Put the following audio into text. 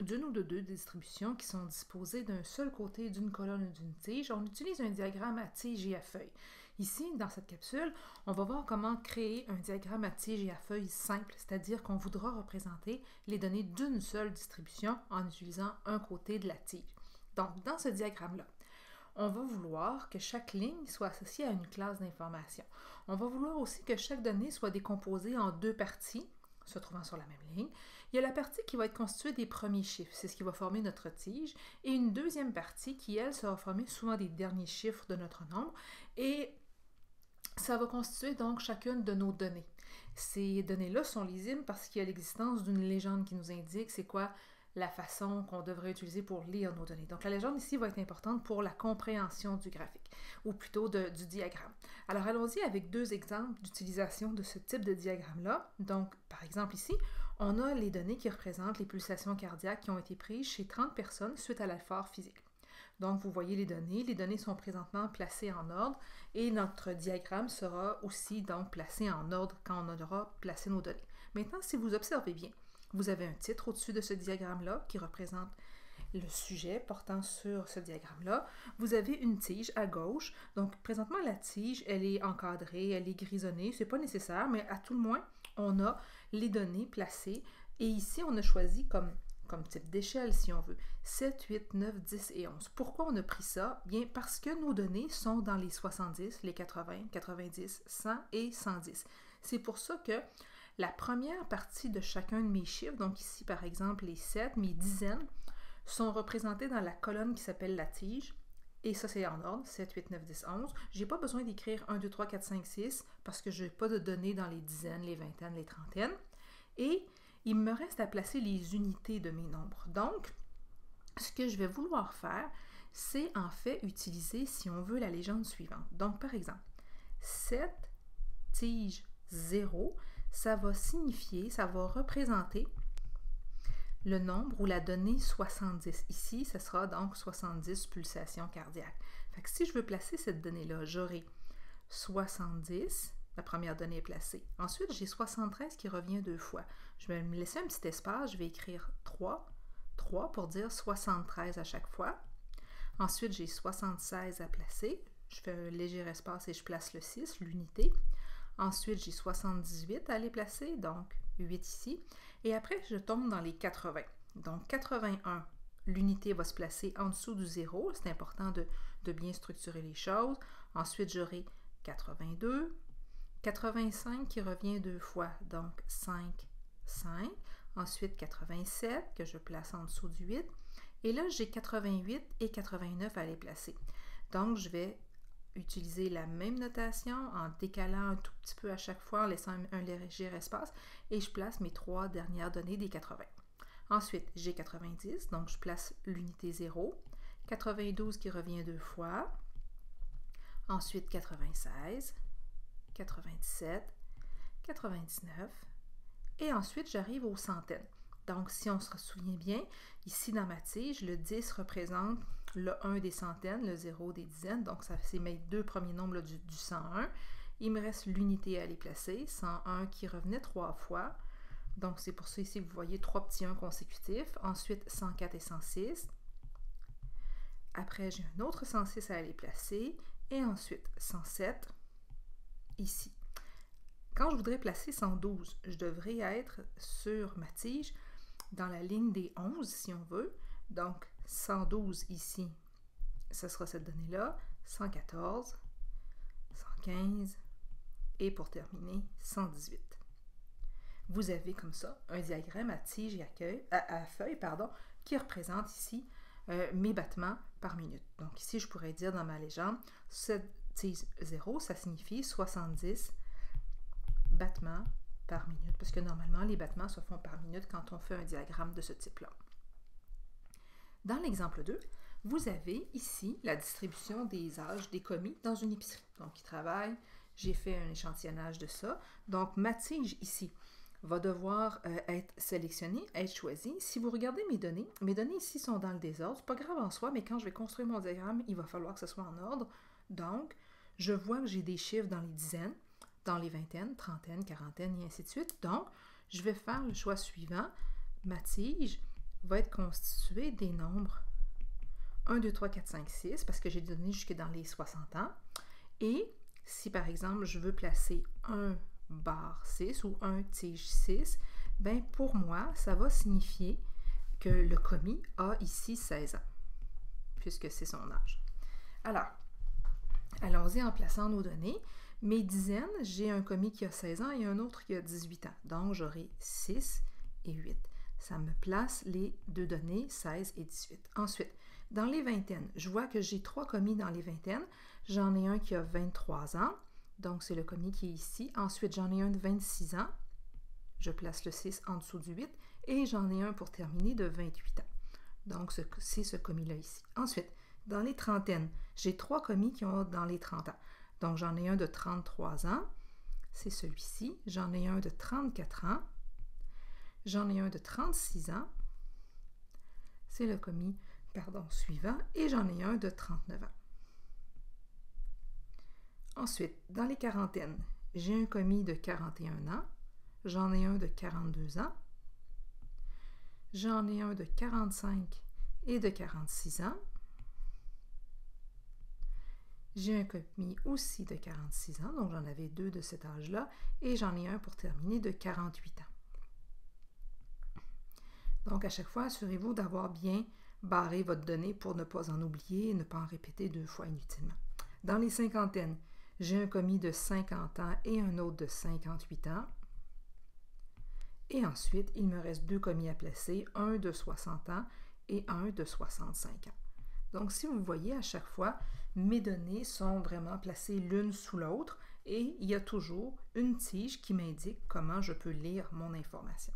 d'une ou de deux distributions qui sont disposées d'un seul côté d'une colonne ou d'une tige, on utilise un diagramme à tige et à feuille. Ici, dans cette capsule, on va voir comment créer un diagramme à tige et à feuille simple, c'est-à-dire qu'on voudra représenter les données d'une seule distribution en utilisant un côté de la tige. Donc, dans ce diagramme-là, on va vouloir que chaque ligne soit associée à une classe d'information. On va vouloir aussi que chaque donnée soit décomposée en deux parties, se trouvant sur la même ligne. Il y a la partie qui va être constituée des premiers chiffres, c'est ce qui va former notre tige, et une deuxième partie qui, elle, sera formée souvent des derniers chiffres de notre nombre, et ça va constituer donc chacune de nos données. Ces données-là sont lisibles parce qu'il y a l'existence d'une légende qui nous indique c'est quoi la façon qu'on devrait utiliser pour lire nos données. Donc la légende ici va être importante pour la compréhension du graphique, ou plutôt du diagramme. Alors allons-y avec deux exemples d'utilisation de ce type de diagramme-là. Donc par exemple ici, on a les données qui représentent les pulsations cardiaques qui ont été prises chez 30 personnes suite à l'effort physique. Donc, vous voyez les données sont présentement placées en ordre et notre diagramme sera aussi donc placé en ordre quand on aura placé nos données. Maintenant, si vous observez bien, vous avez un titre au-dessus de ce diagramme-là qui représente le sujet portant sur ce diagramme-là. Vous avez une tige à gauche. Donc, présentement, la tige, elle est encadrée, elle est grisonnée. Ce n'est pas nécessaire, mais à tout le moins, on a les données placées. Et ici, on a choisi comme type d'échelle, si on veut, 7, 8, 9, 10 et 11. Pourquoi on a pris ça? Bien, parce que nos données sont dans les 70, les 80, 90, 100 et 110. C'est pour ça que la première partie de chacun de mes chiffres, donc ici, par exemple, les 7, mes dizaines, sont représentées dans la colonne qui s'appelle la tige. Et ça, c'est en ordre, 7, 8, 9, 10, 11. Je n'ai pas besoin d'écrire 1, 2, 3, 4, 5, 6 parce que je n'ai pas de données dans les dizaines, les vingtaines, les trentaines. Et il me reste à placer les unités de mes nombres. Donc, ce que je vais vouloir faire, c'est en fait utiliser, si on veut, la légende suivante. Donc, par exemple, 7 tige 0, ça va signifier, ça va représenter le nombre ou la donnée 70. Ici, ce sera donc 70 pulsations cardiaques. Fait que si je veux placer cette donnée-là, j'aurai 70. La première donnée est placée. Ensuite, j'ai 73 qui revient deux fois. Je vais me laisser un petit espace. Je vais écrire 3 pour dire 73 à chaque fois. Ensuite, j'ai 76 à placer. Je fais un léger espace et je place le 6, l'unité. Ensuite, j'ai 78 à aller placer, donc 8 ici. Et après, je tombe dans les 80. Donc, 81, l'unité va se placer en dessous du 0. C'est important de bien structurer les choses. Ensuite, j'aurai 82. 85 qui revient deux fois, donc 5, 5. Ensuite, 87 que je place en dessous du 8. Et là, j'ai 88 et 89 à les placer. Donc, je vais utiliser la même notation en décalant un tout petit peu à chaque fois, en laissant un léger espace, et je place mes trois dernières données des 80. Ensuite, j'ai 90, donc je place l'unité 0. 92 qui revient deux fois. Ensuite, 96. 97, 99, et ensuite j'arrive aux centaines. Donc, si on se souvient bien, ici dans ma tige, le 10 représente le 1 des centaines, le 0 des dizaines, donc ça c'est mes deux premiers nombres là, du 101. Il me reste l'unité à les placer, 101 qui revenait trois fois, donc c'est pour ça ici que vous voyez trois petits 1 consécutifs. Ensuite, 104 et 106. Après, j'ai un autre 106 à aller placer, et ensuite 107, ici. Quand je voudrais placer 112, je devrais être sur ma tige dans la ligne des 11, si on veut. Donc, 112 ici, ce sera cette donnée-là. 114, 115 et pour terminer, 118. Vous avez comme ça un diagramme à tige et à feuille qui représente ici mes battements par minute. Donc ici, je pourrais dire dans ma légende, cette tige 0, ça signifie 70 battements par minute, parce que normalement, les battements se font par minute quand on fait un diagramme de ce type-là. Dans l'exemple 2, vous avez ici la distribution des âges des commis dans une épicerie. Donc, ils travaillent, j'ai fait un échantillonnage de ça. Donc, ma tige ici va devoir être sélectionnée, être choisie. Si vous regardez mes données ici sont dans le désordre. C'est pas grave en soi, mais quand je vais construire mon diagramme, il va falloir que ce soit en ordre. Donc, je vois que j'ai des chiffres dans les dizaines, dans les vingtaines, trentaines, quarantaines et ainsi de suite. Donc, je vais faire le choix suivant. Ma tige va être constitué des nombres 1, 2, 3, 4, 5, 6, parce que j'ai donné jusque dans les 60 ans. Et si, par exemple, je veux placer un bar 6 ou un tige 6, ben pour moi, ça va signifier que le commis a ici 16 ans, puisque c'est son âge. Alors, allons-y en plaçant nos données. Mes dizaines, j'ai un commis qui a 16 ans et un autre qui a 18 ans. Donc, j'aurai 6 et 8. Ça me place les deux données, 16 et 18. Ensuite, dans les vingtaines, je vois que j'ai 3 commis dans les vingtaines. J'en ai un qui a 23 ans, donc c'est le commis qui est ici. Ensuite, j'en ai un de 26 ans. Je place le 6 en dessous du 8. Et j'en ai un pour terminer de 28 ans. Donc, c'est ce commis-là ici. Ensuite, dans les trentaines, j'ai 3 commis qui ont dans les 30 ans. Donc, j'en ai un de 33 ans. C'est celui-ci. J'en ai un de 34 ans. J'en ai un de 36 ans. C'est le commis suivant. Et j'en ai un de 39 ans. Ensuite, dans les quarantaines, j'ai un commis de 41 ans. J'en ai un de 42 ans. J'en ai un de 45 et de 46 ans. J'ai un commis aussi de 46 ans, donc j'en avais 2 de cet âge-là, et j'en ai un pour terminer de 48 ans. Donc, à chaque fois, assurez-vous d'avoir bien barré votre donnée pour ne pas en oublier et ne pas en répéter 2 fois inutilement. Dans les cinquantaines, j'ai un commis de 50 ans et un autre de 58 ans. Et ensuite, il me reste 2 commis à placer, un de 60 ans et un de 65 ans. Donc, si vous voyez, à chaque fois, mes données sont vraiment placées l'une sous l'autre et il y a toujours une tige qui m'indique comment je peux lire mon information.